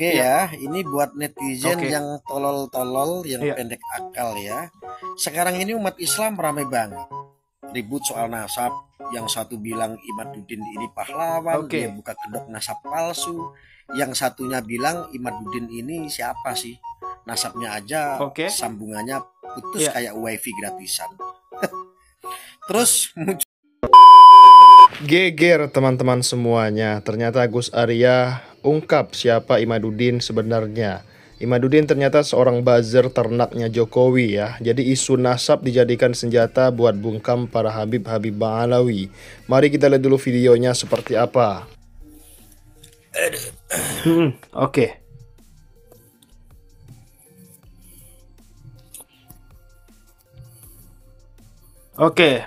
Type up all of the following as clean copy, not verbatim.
Oke Iya. ya, ini buat netizen Oke. yang tolol-tolol, yang Iya. pendek akal ya. Sekarang ini umat Islam ramai banget. Ribut soal nasab, yang satu bilang Imaduddin ini pahlawan, dia Oke. buka kedok nasab palsu. Yang satunya bilang Imaduddin ini siapa sih? Nasabnya aja Oke. sambungannya putus Iya. kayak wifi gratisan. Terus muncul Geger teman-teman semuanya, ternyata Gus Arya ungkap siapa Imaduddin sebenarnya. Imaduddin ternyata seorang buzzer ternaknya Jokowi ya. Jadi isu nasab dijadikan senjata buat bungkam para Habib-Habib Ba'alawi. Mari kita lihat dulu videonya seperti apa. Oke. Oke.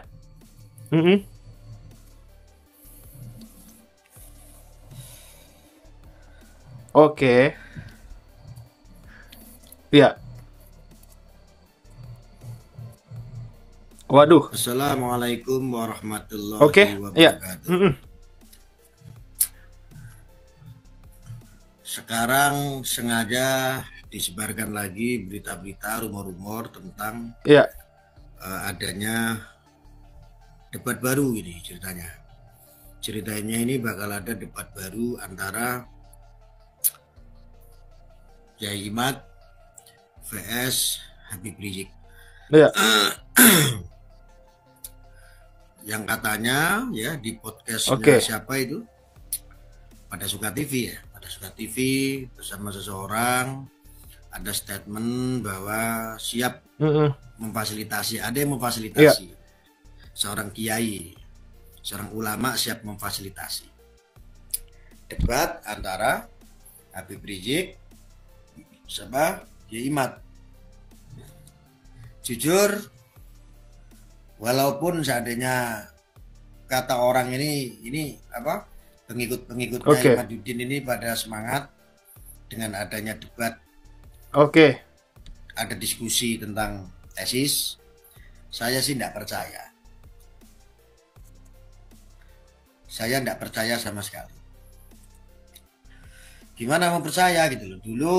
Oke. Iya. Waduh. Assalamualaikum warahmatullahi Oke. Iya. wabarakatuh. Sekarang sengaja disebarkan lagi berita-berita, rumor-rumor tentang Iya. adanya debat baru ini ceritanya. Ceritanya ini bakal ada debat baru antara Yai Imad vs Habib Rizik. Iya. Yang katanya ya di podcastnya Oke. siapa itu? Pada Suka TV ya. Pada Suka TV bersama seseorang ada statement bahwa siap memfasilitasi, ada yang memfasilitasi. Seorang kiai, seorang ulama siap memfasilitasi debat antara Habib Rizik sama Yai Imad. Jujur, walaupun seandainya kata orang ini apa, pengikut-pengikutnya Imaduddin ini pada semangat dengan adanya debat, ada diskusi tentang tesis, saya sih tidak percaya. Saya tidak percaya sama sekali. Gimana mau percaya gitu loh. Dulu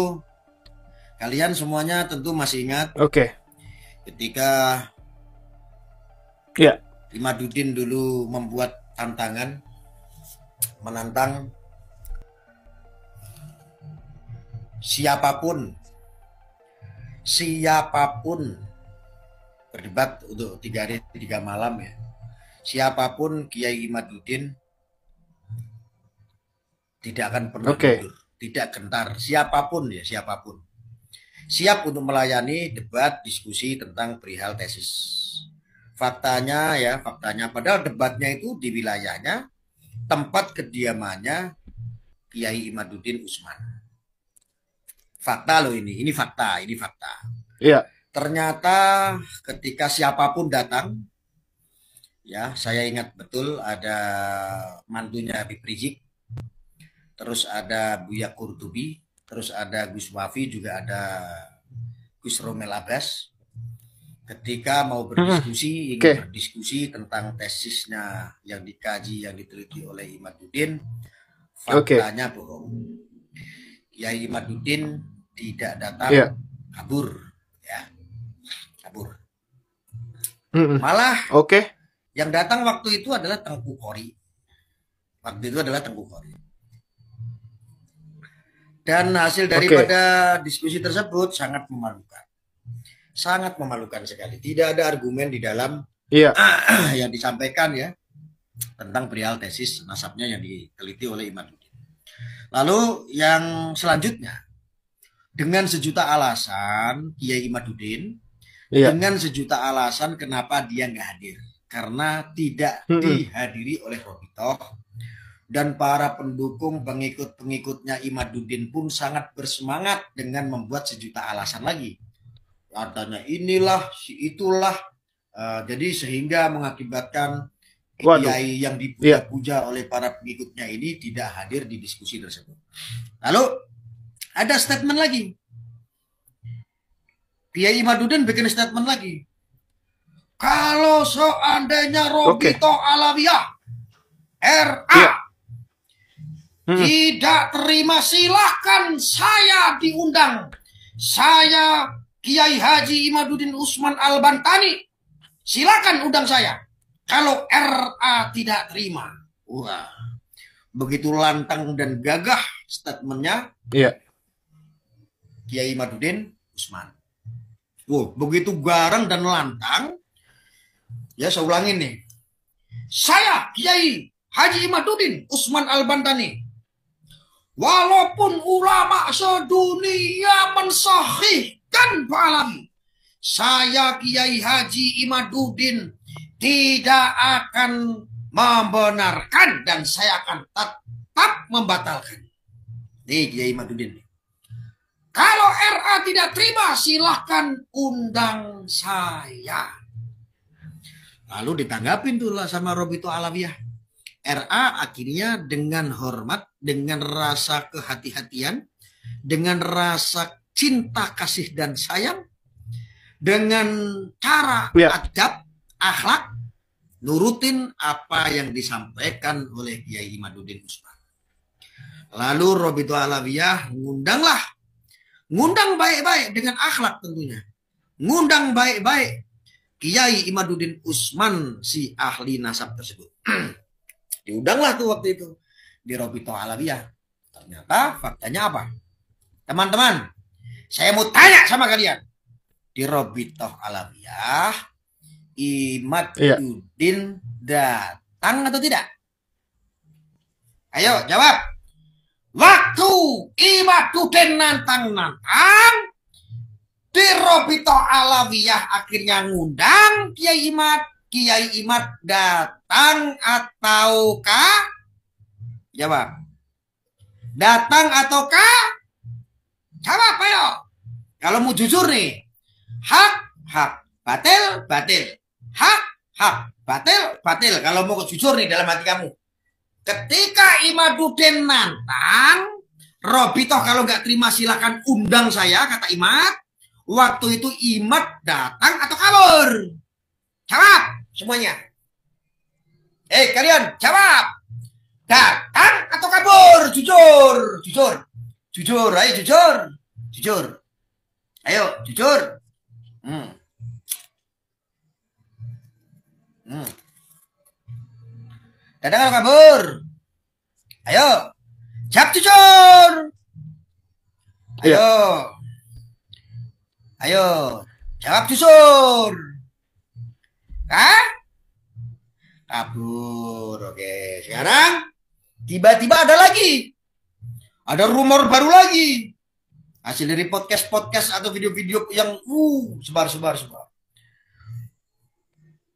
kalian semuanya tentu masih ingat ketika Imaduddin dulu membuat tantangan, menantang siapapun berdebat untuk 3 hari 3 malam ya. Siapapun Kiai Imaduddin tidak akan pernah mundur, tidak gentar, siapapun ya, siapapun siap untuk melayani debat diskusi tentang perihal tesis. Faktanya padahal debatnya itu di wilayahnya, tempat kediamannya Kiai Imaduddin Utsman. Fakta loh ini fakta. Iya. Ternyata ketika siapapun datang, ya saya ingat betul ada mantunya Habib Rizik, terus ada Buya Qurtubi, terus ada Gus Wafi, juga ada Gus Romel Abbas. Ketika mau berdiskusi, ingin berdiskusi tentang tesisnya yang dikaji, yang diteliti oleh Imaduddin, faktanya bohong. Kiai Imaduddin tidak datang, kabur. Malah yang datang waktu itu adalah Tengku Khori. Dan hasil daripada diskusi tersebut sangat memalukan. Sangat memalukan sekali. Tidak ada argumen di dalam yang disampaikan ya tentang perihal tesis nasabnya yang diteliti oleh Imaduddin. Lalu yang selanjutnya, dengan sejuta alasan Kiai Imaduddin, dengan sejuta alasan kenapa dia nggak hadir, karena tidak dihadiri oleh Robitoh, dan para pendukung pengikut-pengikutnya Imaduddin pun sangat bersemangat dengan membuat sejuta alasan lagi. Katanya inilah, si itulah, jadi sehingga mengakibatkan kiai yang dipuja-puja oleh para pengikutnya ini tidak hadir di diskusi tersebut. Lalu ada statement lagi. Kiai Imaduddin bikin statement lagi. Kalau seandainya Robitoh Alawiyah RA Tidak terima, silahkan saya diundang. Saya Kiai Haji Imaduddin Usman Al-Bantani. Silakan undang saya. Kalau RA tidak terima. Wah, begitu lantang dan gagah statementnya. Iya. Kiai Imaduddin Usman. Wow, begitu garang dan lantang. Ya, saya ulangin nih. Saya Kiai Haji Imaduddin Usman Al-Bantani. Walaupun ulama sedunia mensahihkan Pak Alawi, saya Kiai Haji Imaduddin tidak akan membenarkan dan saya akan tetap membatalkan. Nih Kiai Imaduddin. Kalau RA tidak terima, silahkan undang saya. Lalu ditanggapin tuh lah sama Robito Alawiyah. RA akhirnya dengan hormat, dengan rasa kehati-hatian, dengan rasa cinta, kasih, dan sayang, dengan cara adab, akhlak, nurutin apa yang disampaikan oleh Kiai Imaduddin Usman. Lalu Robito Alawiyah ngundang baik-baik dengan akhlak tentunya. Ngundang baik-baik Kiai Imaduddin Usman, si ahli nasab tersebut. Diundanglah tuh waktu itu di Robito Alawiyah. Ternyata faktanya apa? Teman-teman, saya mau tanya sama kalian. Di Robito Alawiyah, Imaduddin datang atau tidak? Ayo jawab. Waktu Imaduddin nantang-nantang, di Robito Alawiyah akhirnya ngundang Kiai Imad datang ataukah? Jawab. Datang ataukah? Jawab ayo. Kalau mau jujur nih. Hak, batil, batil. Hak, batil, batil. Kalau mau jujur nih dalam hati kamu. Ketika Imaduddin nantang, Robito kalau nggak terima silakan undang saya, kata Imad. Waktu itu Imad datang atau kabur? Jawab semuanya. Kalian jawab. Datang atau kabur? Jujur, jujur. Jujur, ayo jujur. Jujur. Ayo, jujur. Datang atau kabur? Ayo. Jawab jujur. Ayo. Ayo. Jawab jujur. Kabur. Oke, sekarang tiba-tiba ada lagi. Ada rumor baru lagi. Hasil dari podcast atau video-video yang sebar.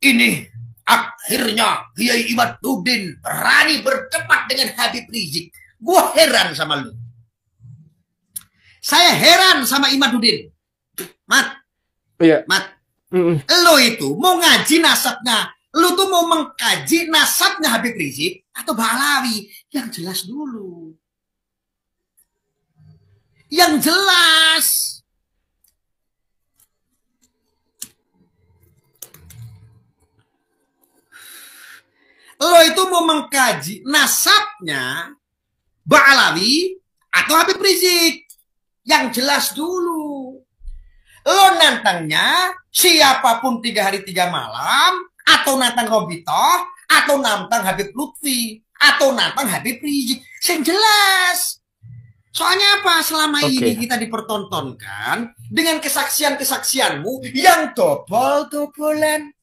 Ini akhirnya Kiai Imaduddin berani berdebat dengan Habib Rizik. Gua heran sama lu. Saya heran sama Imaduddin. Mat. Iya. Mat. Lo itu mau ngaji nasabnya, lo tuh mau mengkaji nasabnya Habib Rizik atau Ba'alawi? Yang jelas dulu. Yang jelas. Lo itu mau mengkaji nasabnya Ba'alawi atau Habib Rizik? Yang jelas dulu. Lo nantangnya siapapun 3 hari 3 malam, atau nantang Robito, atau nantang Habib Lutfi, atau nantang Habib Rizik. Yang jelas. Soalnya apa? Selama ini kita dipertontonkan dengan kesaksian-kesaksianmu yang dobol-dobolan.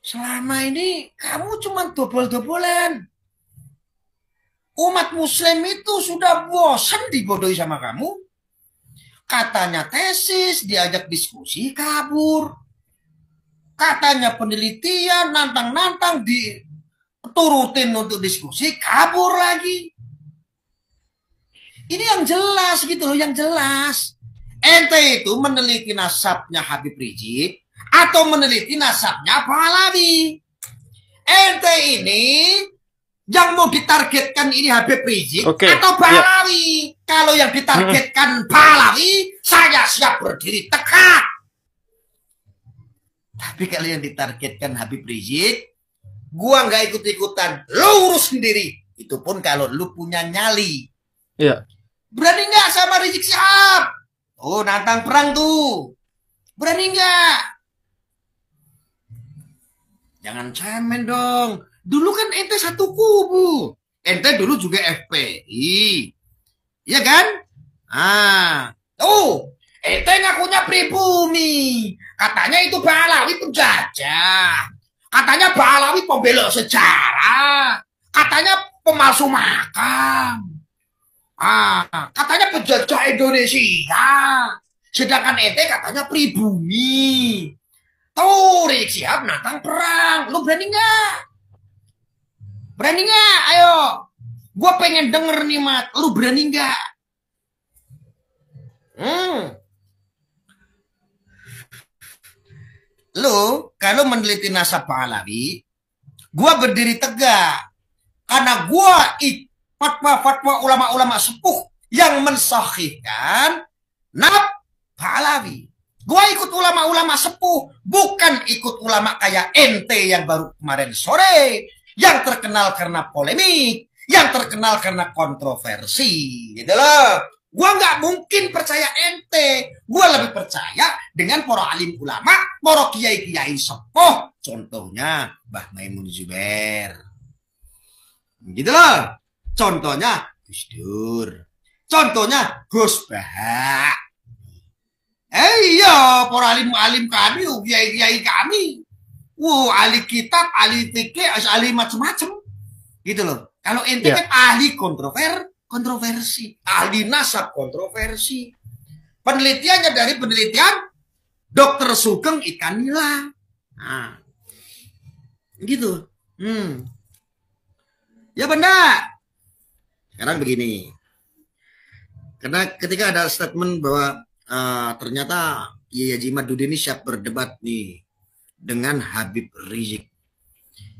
Selama ini kamu cuma dobol-dobolan. Umat muslim itu sudah bosan dibodohi sama kamu. Katanya tesis, diajak diskusi, kabur. Katanya penelitian, nantang-nantang, diturutin untuk diskusi, kabur lagi. Ini yang jelas gitu loh, yang jelas. Ente itu meneliti nasabnya Habib Rizik atau meneliti nasabnya Ba'alawi. Ente ini yang mau ditargetkan ini Habib Rizik atau Ba'alawi. Kalau yang ditargetkan Ba'alawi, saya siap berdiri tegak. Tapi kalau yang ditargetkan Habib Rizik, Gua nggak ikut-ikutan. Lu urus sendiri. Itu pun kalau lu punya nyali. Iya. Berani nggak sama Rizik Syihab? Oh, nantang perang tuh. Berani nggak? Jangan cemen dong. Dulu kan ente satu kubu. Ente dulu juga FPI. Iya kan? Ente ngakunya pribumi. Katanya itu Pahlawi penjajah. Katanya Pahlawi pembela sejarah. Katanya pemalsu makam. Katanya penjajah Indonesia. Sedangkan ente katanya pribumi. Tuh, Rizik Syihab nantang perang. Lu berani nggak? Berani nggak? Ayo. Gue pengen denger nih, Mat. Lu berani nggak? Lu, kalau meneliti nasab Pahlawi, gue berdiri tegak. Karena gue fatwa-fatwa ulama-ulama sepuh yang mensahihkan nasab Pahlawi. Gue ikut ulama-ulama sepuh, bukan ikut ulama kayak ente yang baru kemarin sore, yang terkenal karena polemik, yang terkenal karena kontroversi, gitu loh. Gue nggak mungkin percaya ente. Gue lebih percaya dengan para alim ulama, para kiai-kiai sepuh. Contohnya Mbah Maimun Zubair. Gitu loh. Contohnya Gus Dur. Contohnya Gus Bah. Iya, para alim-alim kami, kiai-kiai kami. Ahli kitab, ahli fikih, ahli macam-macam. Gitu loh. Kalau ente kan ahli kontroversi, ahli nasab kontroversi. Penelitiannya dari penelitian Dr. Sugeng Ikan Nila. Gitu. Ya benar. Sekarang begini. Karena ketika ada statement bahwa ternyata Kiai Haji Imaduddin ini siap berdebat nih dengan Habib Rizik.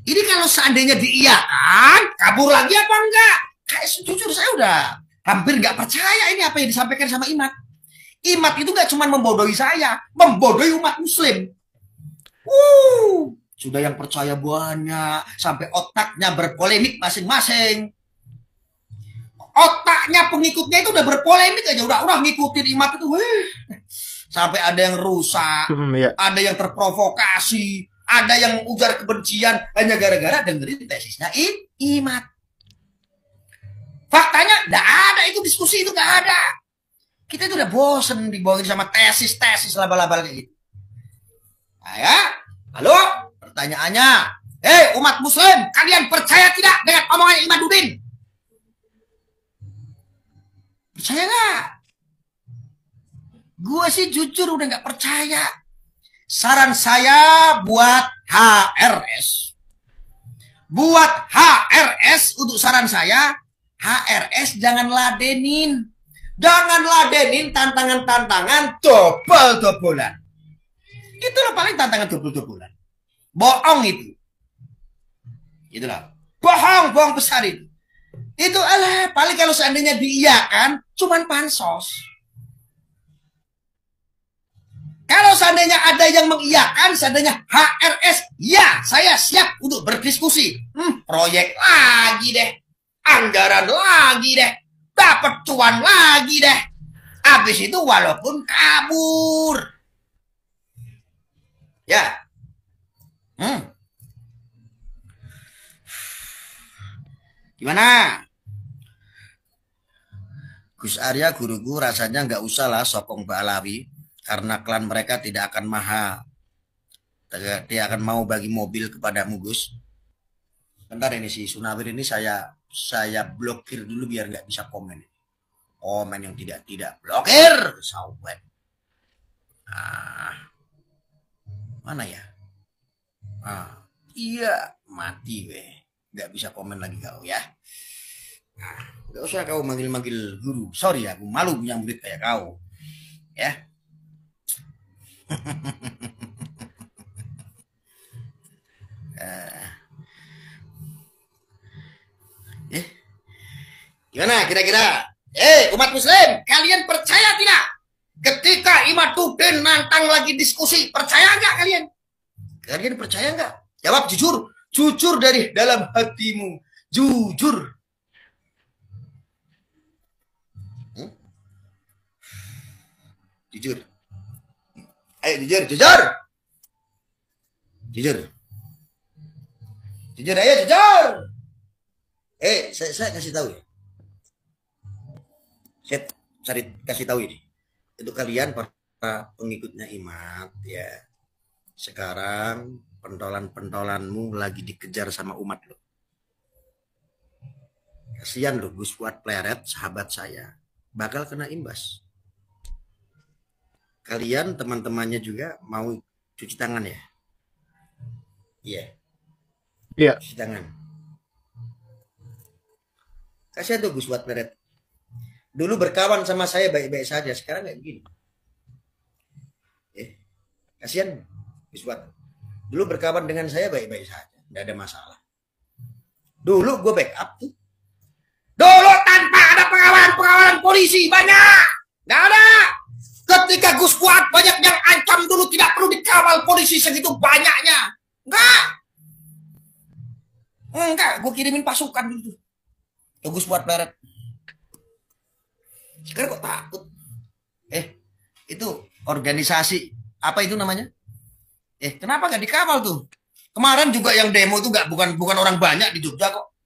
Ini kalau seandainya diiyakan, kabur lagi apa enggak? Kayak jujur saya udah hampir nggak percaya ini apa yang disampaikan sama Imad. Imad itu nggak cuma membodohi saya, membodohi umat Muslim. Sudah yang percaya banyak, sampai otaknya berpolemik masing-masing. Otaknya pengikutnya itu udah berpolemik aja, udah ngikutin Imad itu. Sampai ada yang rusak, ada yang terprovokasi, ada yang ujar kebencian hanya gara-gara dengerin tesisnya Imad. Faktanya nggak ada itu, diskusi itu nggak ada. Kita itu udah bosen dibawain sama tesis-tesis laba-laba kayak gitu. Halo, pertanyaannya, umat Muslim, kalian percaya tidak dengan omongan Imaduddin? Percaya nggak? Gue sih jujur udah nggak percaya. Saran saya buat HRS. Buat HRS, untuk saran saya, HRS jangan ladenin. Jangan ladenin tantangan-tantangan dobel-dobelan. Itu loh paling tantangan dobel-dobelan. Bohong itu. Itulah. Bohong besar itu. Itu paling kalau seandainya diiyakan, cuman pansos. Kalau seandainya ada yang mengiyakan, seandainya HRS, ya saya siap untuk berdiskusi. Proyek lagi deh. Anggaran lagi deh. Dapat cuan lagi deh. Habis itu walaupun kabur. Ya. Gimana? Gus Arya guruku rasanya nggak usah lah sokong Pahlawi. Karena klan mereka tidak akan tidak akan mau bagi mobil kepadamu, Gus. Bentar ini si Sunawir ini saya blokir dulu biar nggak bisa komen. Komen yang tidak blokir, sahabat. Mana ya? Iya, mati weh. Nggak bisa komen lagi kau ya. Nggak usah kau manggil-manggil guru. Sorry aku malu punya murid kayak kau. Ya. Gimana kira-kira? Umat Muslim, kalian percaya tidak? Ketika Imaduddin nantang lagi diskusi, percaya nggak kalian? Kalian percaya nggak? Jawab jujur. Jujur dari dalam hatimu. Jujur. Jujur. Ayo jujur, jujur. Jujur. Jujur, ayo jujur. Saya kasih tahu ya. Saya cari kasih tahu ini. Itu kalian para pengikutnya Imad ya. Sekarang pentolan-pentolanmu lagi dikejar sama umat lo. Kasihan lo Gus Fuad Pleret, sahabat saya, bakal kena imbas. Kalian teman-temannya juga mau cuci tangan ya? Iya. Iya. Cuci tangan. Kasihan tuh Gus Fuad Pleret. Dulu berkawan sama saya baik-baik saja, sekarang kayak begini. Kasihan Gus Fuad. Dulu berkawan dengan saya baik-baik saja, nggak ada masalah. Dulu gue backup tuh. Dulu tanpa ada pengawalan polisi banyak, nggak ada. Ketika Gus Fuad banyak yang ancam dulu tidak perlu dikawal polisi segitu banyaknya, enggak. Gue kirimin pasukan gitu. Ke Gus Fuad Pleret. Sekarang kok takut? Itu organisasi apa itu namanya? Kenapa nggak dikawal tuh? Kemarin juga yang demo itu bukan orang banyak di Jogja kok.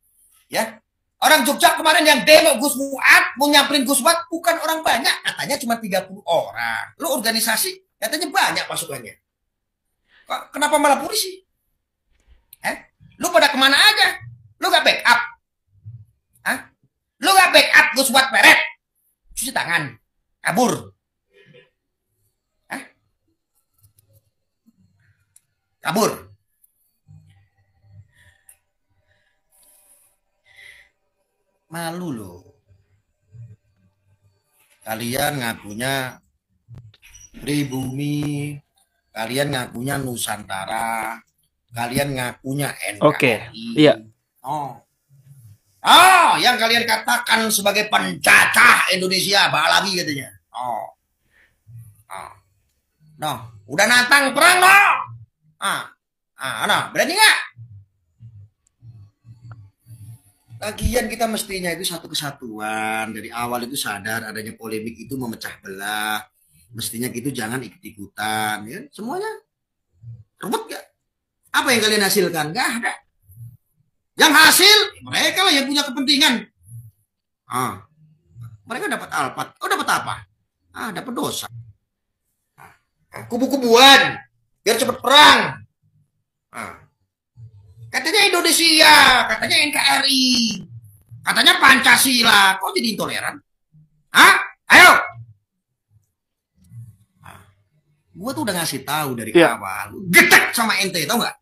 Ya, orang Jogja kemarin yang demo Gus Fuad, mau nyamperin Gus Fuad bukan orang banyak, katanya cuma 30 orang. Lu organisasi katanya banyak pasukannya. Kenapa malah polisi? Lu pada kemana aja? Lu nggak backup? Lu nggak backup Gus Fuad Pleret? Cuci tangan, kabur. Kabur. Malu loh. Kalian ngakunya pribumi, kalian ngakunya Nusantara, kalian ngakunya NKRI. Oke, iya. Yang kalian katakan sebagai pencacah Indonesia, Balawi katanya. Udah nantang perang loh. Berani nggak? Lagian kita mestinya itu satu kesatuan. Dari awal itu sadar adanya polemik itu memecah belah. Mestinya gitu jangan ikut-ikutan. Ya? Semuanya rebut gak? Apa yang kalian hasilkan? Gak ada. Yang hasil mereka lah yang punya kepentingan. Mereka dapat alpat. Dapat apa? Dapat dosa. Kubu-kubuan. Biar cepat perang. Katanya Indonesia, katanya NKRI, katanya Pancasila. Kok jadi intoleran? Ayo. Gue tuh udah ngasih tahu dari awal. Getek sama ente, tau nggak?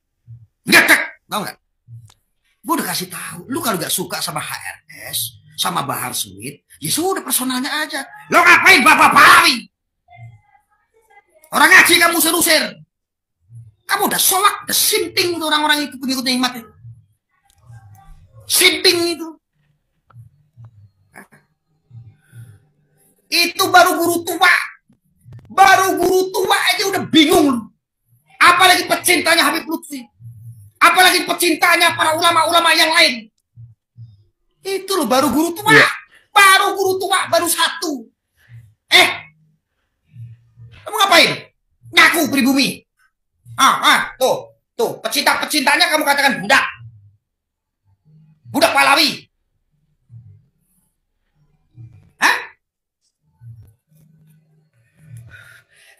Getek, tau nggak? Gue udah kasih tahu. Lu kalau gak suka sama HRS, sama Bahar Smith, ya sudah personalnya aja. Lo ngapain Bapak Pahlawi? Orang ngaji kamu usir-usir. Kamu udah solak, udah sinting itu orang-orang itu pengikutnya Imad itu. Sinting itu. Itu baru guru tua. Baru guru tua aja udah bingung. Apalagi pecintanya Habib Lutfi. Apalagi pecintanya para ulama-ulama yang lain. Itu loh baru guru tua. Baru guru tua, baru satu. Kamu ngapain? Ngaku pribumi. Tuh, pecinta-pecintanya kamu katakan budak. Budak Pahlawi.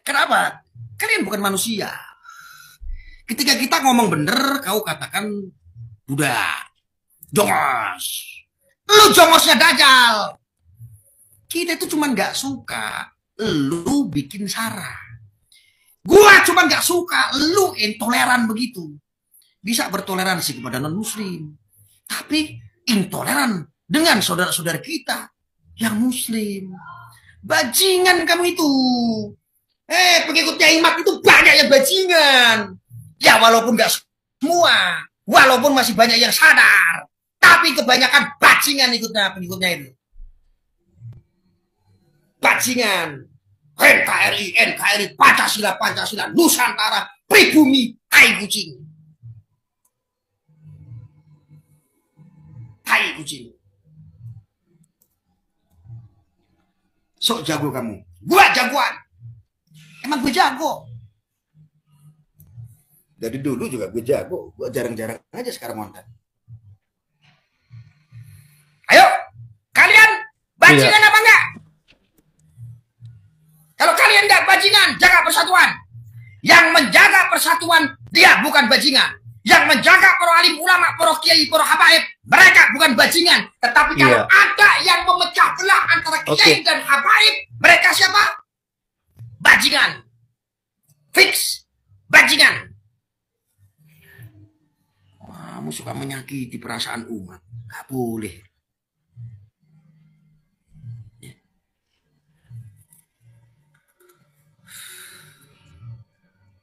Kenapa? Kalian bukan manusia. Ketika kita ngomong bener, kau katakan budak. Jongos. Lu jongosnya Dajjal. Kita itu cuma gak suka lu bikin sara. Gua cuma gak suka lu intoleran begitu. Bisa bertoleransi kepada non-muslim. Tapi intoleran dengan saudara-saudara kita yang muslim. Bajingan kamu itu. Pengikutnya Imad itu banyak yang bajingan. Ya walaupun gak semua. Walaupun masih banyak yang sadar. Tapi kebanyakan bajingan pengikutnya itu. Bajingan. NKRI, Pancasila, Nusantara, pribumi, tai kucing. kucing. Sok jago kamu. Gua jagoan. Emang gue jago. Dari dulu juga gue jago. Gue jarang-jarang aja sekarang ngonten. Ayo, kalian bajingan apa enggak? Kalau kalian enggak bajingan, jaga persatuan. Yang menjaga persatuan, dia bukan bajingan. Yang menjaga para alim ulama, para kiai, para habaib, mereka bukan bajingan. Tetapi kalau ada yang memecah belah antara kiai dan habaib, mereka siapa? Bajingan. Fix. Bajingan. Kamu suka menyakiti perasaan umat. Gak boleh.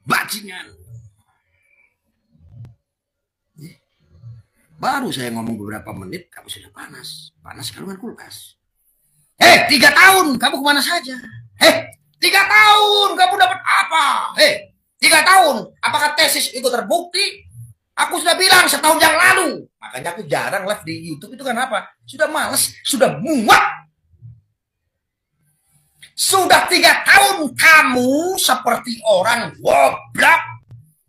Bajingan. Baru saya ngomong beberapa menit, kamu sudah panas. Panas kalungan kulkas. 3 tahun, kamu kemana saja? 3 tahun, kamu dapat apa? 3 tahun, apakah tesis itu terbukti? Aku sudah bilang setahun yang lalu. Makanya aku jarang live di YouTube itu kan apa? Sudah males, sudah muak. Sudah 3 tahun kamu seperti orang goblok.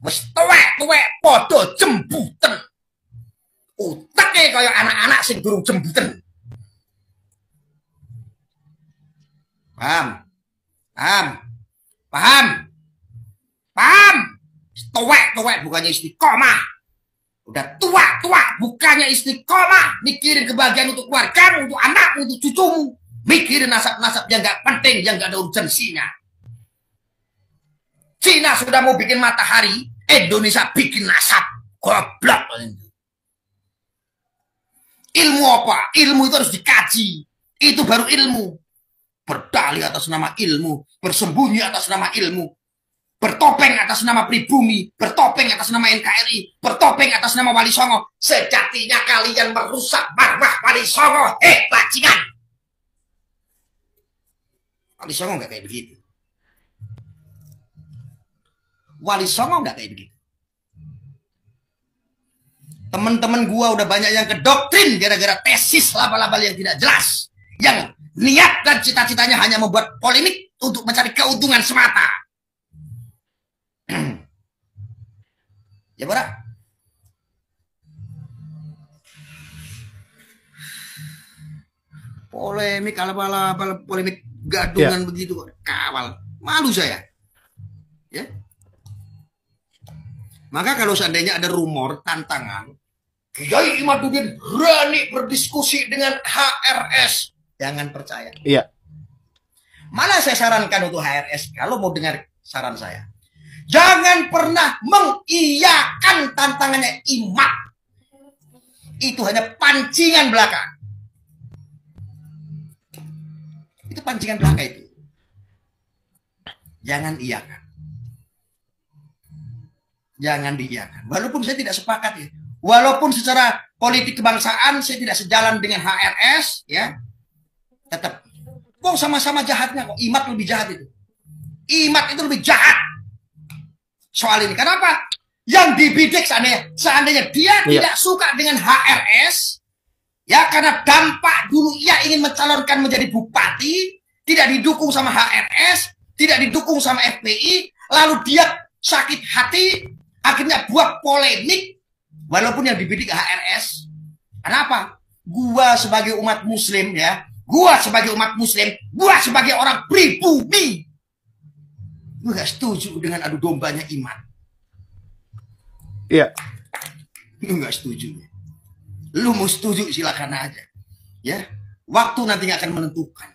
Wis tuwek-tuwek podo jembuten. Uteknya kayak anak-anak sing durung jembuten. Paham? Paham? Paham? Paham? Tuwek-tuwek bukannya istiqomah. Udah tua-tua bukannya istiqomah. Mikirin kebahagiaan untuk keluargamu, untuk anakmu, untuk cucumu. Mikirin nasab-nasab yang gak penting, yang gak ada urgensinya. Cina sudah mau bikin matahari, Indonesia bikin nasab. Goblok. Ilmu apa? Ilmu itu harus dikaji. Itu baru ilmu. Berdalih atas nama ilmu. Bersembunyi atas nama ilmu. Bertopeng atas nama pribumi. Bertopeng atas nama NKRI. Bertopeng atas nama Wali Songo. Sejatinya kalian merusak marwah Wali Songo. Bajingan. Wali Songo nggak kayak begitu. Wali Songo nggak kayak begitu. Teman-teman gua udah banyak yang kedoktrin gara-gara tesis laba-laba yang tidak jelas. Yang niat dan cita-citanya hanya membuat polemik untuk mencari keuntungan semata. Ya, Bora? Polemik laba-laba, polemik gadungan begitu. Kawal. Malu saya. Ya. Maka kalau seandainya ada rumor, tantangan, Kiai Imaduddin berani berdiskusi dengan HRS. Jangan percaya. Iya. Malah saya sarankan untuk HRS, kalau mau dengar saran saya, jangan pernah mengiyakan tantangannya Imam. Itu hanya pancingan belaka. Itu pancingan belaka itu. Jangan iyakan. Jangan diiyakan. Walaupun saya tidak sepakat ya. Walaupun secara politik kebangsaan saya tidak sejalan dengan HRS ya. Tetap. Kok sama-sama jahatnya kok. Imat lebih jahat itu. Imat itu lebih jahat. Soal ini. Kenapa? Yang dibidik seandainya dia tidak suka dengan HRS. Ya karena dampak dulu ia ingin mencalonkan menjadi bupati. Tidak didukung sama HRS. Tidak didukung sama FPI. Lalu dia sakit hati. Akhirnya buat polemik. Walaupun yang dibidik HRS. Kenapa? Gua sebagai umat muslim ya. Gua sebagai umat muslim. Gua sebagai orang pribumi. Gua gak setuju dengan adu dombanya iman. Iya. Lu gak setuju. Lu mau setuju silakan aja. Ya. Waktu nanti akan menentukan.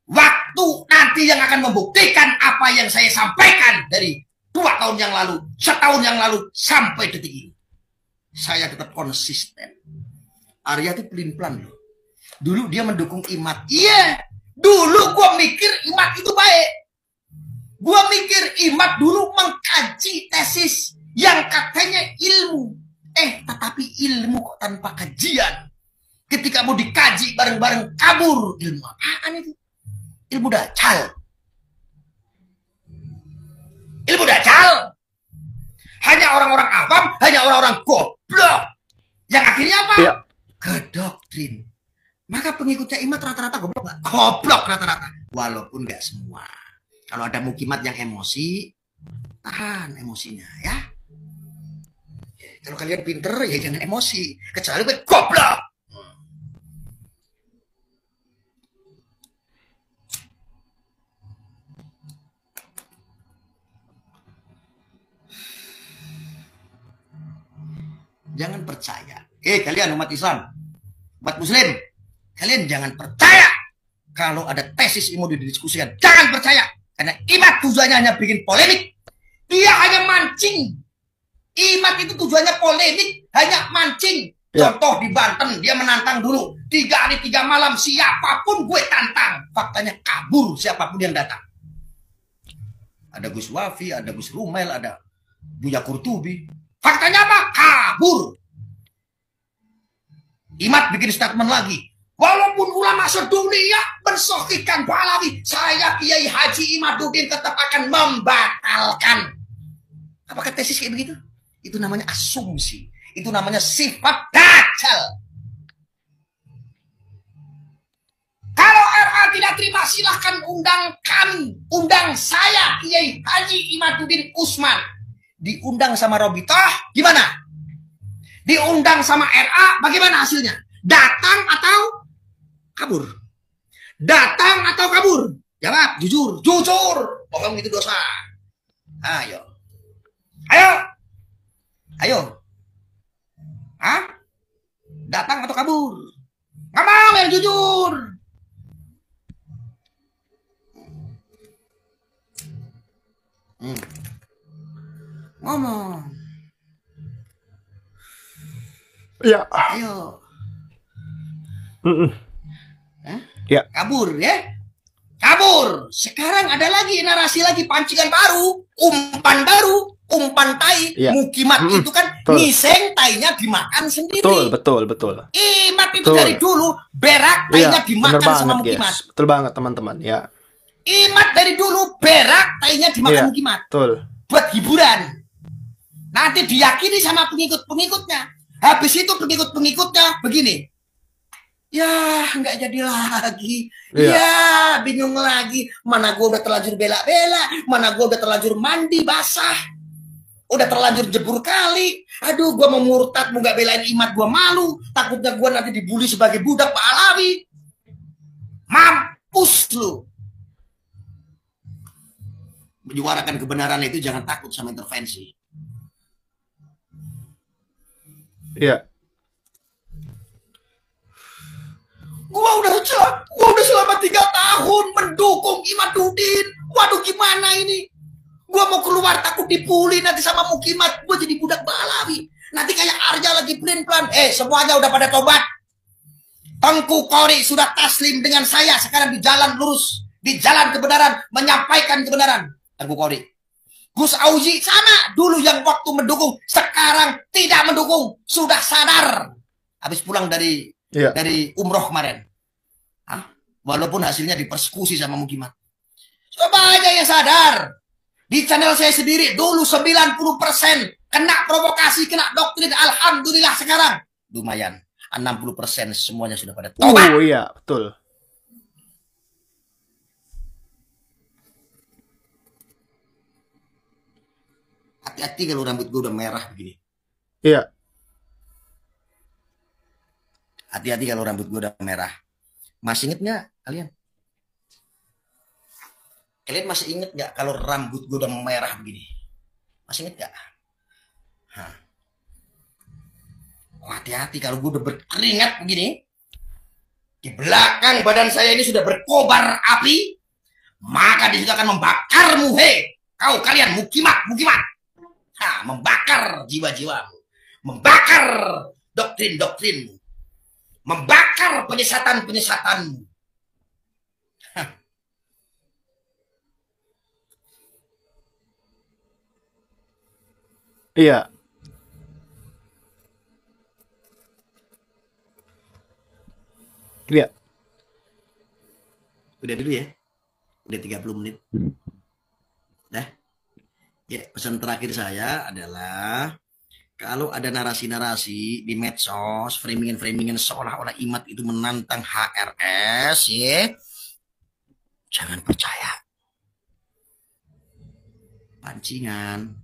Waktu nanti yang akan membuktikan apa yang saya sampaikan dari 2 tahun yang lalu, setahun yang lalu, sampai detik ini. Saya tetap konsisten. Arya itu pelin-pelan loh. Dulu dia mendukung Imat. Iya. Dulu gue mikir Imat itu baik. Gue mikir Imat dulu mengkaji tesis yang katanya ilmu. Tetapi ilmu kok tanpa kajian. Ketika mau dikaji bareng-bareng kabur. Ilmu apaan itu? Ilmu dajjal. Ilmu dajjal. Hanya orang-orang awam, hanya orang-orang goblok. Yang akhirnya apa? Iya. ke doktrin. Maka pengikutnya Imat rata-rata goblok nggak? Goblok rata-rata. Walaupun nggak semua. Kalau ada mukimat yang emosi, tahan emosinya ya. Kalau kalian pinter ya jangan emosi. Kecuali gue goblok. Jangan percaya. Kalian umat Islam, umat Muslim, kalian jangan percaya kalau ada tesis ilmu didiskusikan. Jangan percaya. Karena Imat tujuannya hanya bikin polemik. Dia hanya mancing. Imat itu tujuannya polemik, hanya mancing. Contoh di Banten, dia menantang dulu. 3 hari 3 malam, siapapun gue tantang. Faktanya kabur siapapun yang datang. Ada Gus Wafi, ada Gus Rumel, ada Buya Kurtubi. Faktanya apa? Kabur. Imat bikin statement lagi. Walaupun ulama sedunia mensohikan Pahlawi, saya Kiai Haji Imaduddin tetap akan membatalkan. Apakah tesis kayak begitu? Itu namanya asumsi. Itu namanya sifat dajjal. Kalau RA tidak terima, silahkan undang kami. Undang saya Kiai Haji Imaduddin Usman. Diundang sama Robitoh, gimana? Diundang sama RA, bagaimana hasilnya? Datang atau kabur? Datang atau kabur? Jawab, jujur. Jujur. Bohong itu dosa. Ayo. Ayo. Ayo. Hah? Datang atau kabur? Nggak mau yang jujur. Ngomong. Ya. Ayo. Ya. Kabur ya. Kabur. Sekarang ada lagi narasi lagi, pancingan baru, umpan baru, umpan tai. Ya. Mukimat itu kan ngiseng tainya dimakan sendiri. Betul. Imat itu dari dulu berak tainya dimakan sama mukimat. Yes. Betul banget teman-teman ya. Imat dari dulu berak tainya dimakan mukimat. Betul. Buat hiburan. Nanti diyakini sama pengikut-pengikutnya. Habis itu pengikut-pengikutnya begini. Ya, nggak jadi lagi. Ya, bingung lagi. Mana gue udah terlanjur bela-bela. Mana gue udah terlanjur mandi basah. Udah terlanjur jebur kali. Aduh, gue mau murtad, mau nggak belain Imat, gue malu. Takutnya gue nanti dibully sebagai budak Pahlawi. Mampus lu. Menyuarakan kebenaran itu jangan takut sama intervensi. Iya. Gua udah selama 3 tahun mendukung Imaduddin. Waduh, gimana ini? Gua mau keluar takut dipuli nanti sama mukimat. Gua jadi budak Pahlawi. Nanti kayak Arja lagi plan-plan. Semuanya udah pada tobat. Tengku Kori sudah taslim dengan saya. Sekarang di jalan lurus, di jalan kebenaran, menyampaikan kebenaran. Tengku Kori. Gus Auzi sama, dulu yang waktu mendukung, sekarang tidak mendukung, sudah sadar. Habis pulang dari umroh kemarin. Walaupun hasilnya dipersekusi sama mukimat. Coba aja yang sadar. Di channel saya sendiri dulu 90% kena provokasi, kena doktrin. Alhamdulillah sekarang lumayan. 60% semuanya sudah pada tobat. Oh iya, betul. Hati-hati kalau rambut gue udah merah begini. Iya. Hati-hati kalau rambut gue udah merah. Masih inget nggak kalian? Kalian masih inget nggak kalau rambut gue udah merah begini? Masih inget nggak? Hati-hati kalau gue udah berkeringat begini. Di belakang badan saya ini sudah berkobar api. Maka di situ akan membakarmu, kau kalian mukimat. Membakar jiwa-jiwamu. Membakar doktrin-doktrinmu. Membakar penyesatan-penyesatanmu. Iya. Iya. Udah dulu ya. Udah 30 menit. Dah. Ya, pesan terakhir saya adalah Kalau ada narasi-narasi di medsos, framing-framingan seolah-olah Imad itu menantang HRS, ya, jangan percaya. Pancingan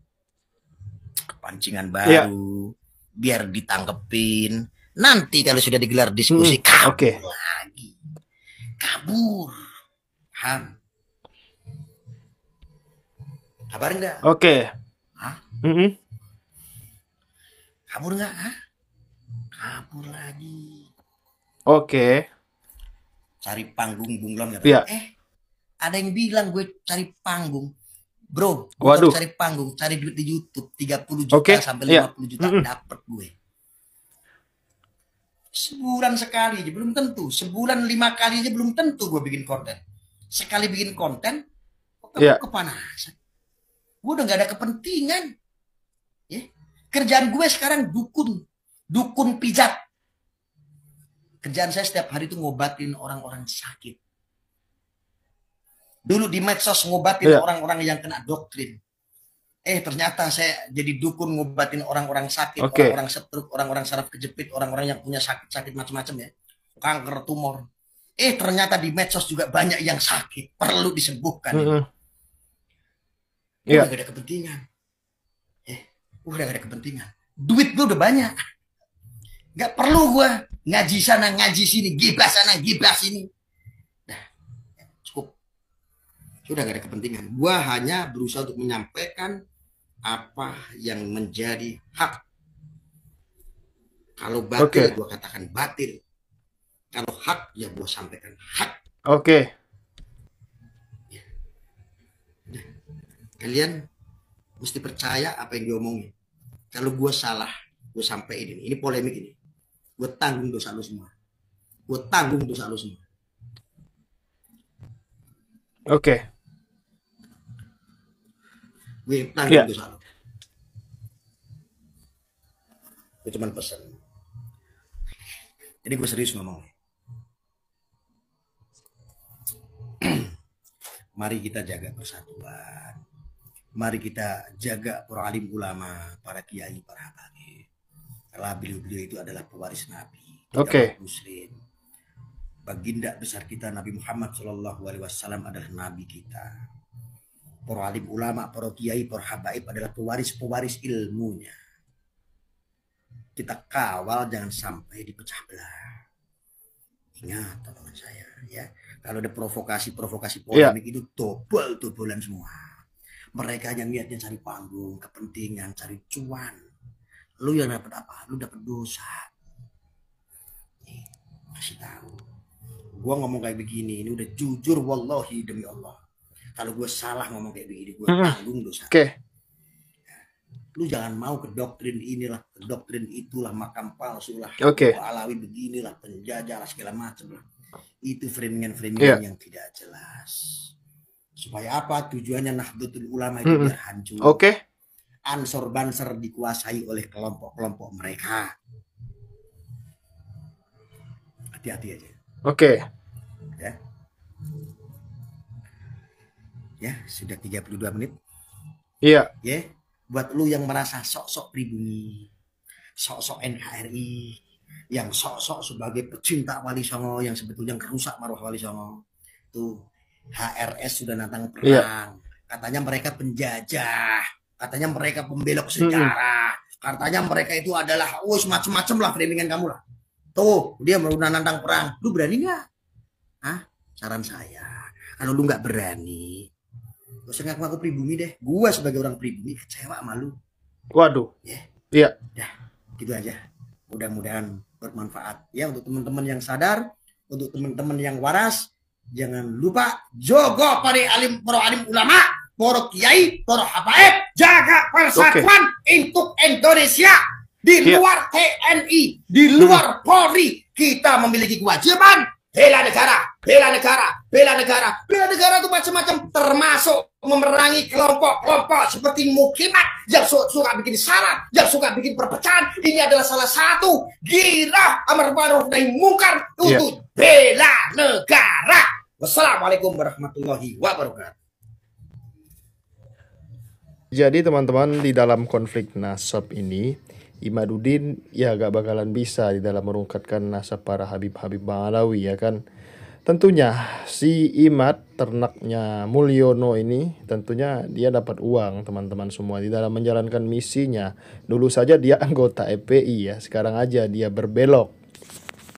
baru, biar ditangkepin. Nanti kalau sudah digelar diskusi, kabur lagi. Kabur. Ham. Kabar enggak? Hah? Kabur enggak? Hah? Kabur lagi. Cari panggung bunglon. Ada yang bilang gue cari panggung. Bro, gue cari panggung, cari duit di YouTube 30 juta sampai 50 juta dapat gue. Sebulan sekali aja belum tentu, sebulan 5 kali aja belum tentu gue bikin konten. Sekali bikin konten, kepanasan. Gue udah gak ada kepentingan. Ya. Kerjaan gue sekarang dukun pijat. Kerjaan saya setiap hari itu ngobatin orang-orang sakit. Dulu di medsos ngobatin orang-orang yang kena doktrin. Ternyata saya jadi dukun ngobatin orang-orang sakit, orang-orang stroke, orang-orang saraf kejepit, orang-orang yang punya sakit-sakit macam-macam ya. Kanker, tumor. Ternyata di medsos juga banyak yang sakit, perlu disembuhkan. Udah gak ada kepentingan. Udah gak ada kepentingan. Duit gue udah banyak. Gak perlu gue ngaji sana, ngaji sini, gibas sana, gibas sini. Sudah gak ada kepentingan. Gua hanya berusaha untuk menyampaikan apa yang menjadi hak. Kalau batil, gua katakan batil. Kalau hak, ya gua sampaikan hak. Ya. Nah, kalian mesti percaya apa yang diomongin. Kalau gua salah, gua sampaikan ini. Ini polemik ini. Gua tanggung dosa lu semua. Gua tanggung dosa lu semua. Gue tanggung dosa lo. Gue cuma pesan. Jadi gue serius ngomong. Mari kita jaga persatuan. Mari kita jaga para alim ulama, para kiai, para habaib. Karena beliau-beliau itu adalah pewaris Nabi. Muslim. Baginda besar kita Nabi Muhammad SAW adalah Nabi kita. Para alim ulama, para kiai, para habaib adalah pewaris-pewaris ilmunya. Kita kawal jangan sampai dipecah belah. Ingat teman saya ya. Kalau ada provokasi polemik itu tobolan semua. Mereka yang niatnya cari panggung, kepentingan, cari cuan. Lu yang dapat apa? Lu dapat dosa. Nih, kasih tahu. Gua ngomong kayak begini, ini udah jujur wallahi demi Allah. Kalau gue salah ngomong kayak begini, gue tanggung dosa. Lu jangan mau ke doktrin inilah, ke doktrin itulah, makam palsu lah, alawi beginilah, penjajah lah, segala macam lah. Itu framingan yang tidak jelas. Supaya apa? Tujuannya Nahdlatul Ulama itu biar hancur. Ansor Banser dikuasai oleh kelompok-kelompok mereka. Hati-hati aja. Ya, sudah 32 menit. Ya, buat lu yang merasa sok-sok pribumi, sok-sok NKRI, yang sok-sok sebagai pecinta Wali Songo yang sebetulnya kerusak marwah Wali Songo. Tuh, HRS sudah nantang perang. Katanya mereka penjajah, katanya mereka pembelok sejarah, katanya mereka itu adalah macam-macam lah framingan kamu lah. Tuh, dia udah nantang perang. Lu berani nggak? Saran saya, kalau lu nggak berani, gak usah ngaku-ngaku pribumi deh. Gua sebagai orang pribumi kecewa sama lu. Iya. Dah, gitu aja. Mudah-mudahan bermanfaat ya untuk teman-teman yang sadar, untuk teman-teman yang waras. Jangan lupa jogo para alim ulama, para kiai, para habaib, jaga persatuan untuk Indonesia. Di luar TNI, di luar Polri, kita memiliki kewajiban bela negara itu macam-macam, termasuk memerangi kelompok-kelompok seperti Mukimat yang suka bikin syarat, yang suka bikin perpecahan. Ini adalah salah satu girah amar ma'ruf nahi mungkar untuk bela negara. Wassalamualaikum warahmatullahi wabarakatuh. Jadi teman-teman, di dalam konflik nasab ini Imadudin ya gak bakalan bisa di dalam merungkatkan nasab para Habib-Habib Bangalawi ya kan. Tentunya si Imad ternaknya Mulyono ini tentunya dia dapat uang teman-teman semua di dalam menjalankan misinya. Dulu saja dia anggota FPI ya, sekarang aja dia berbelok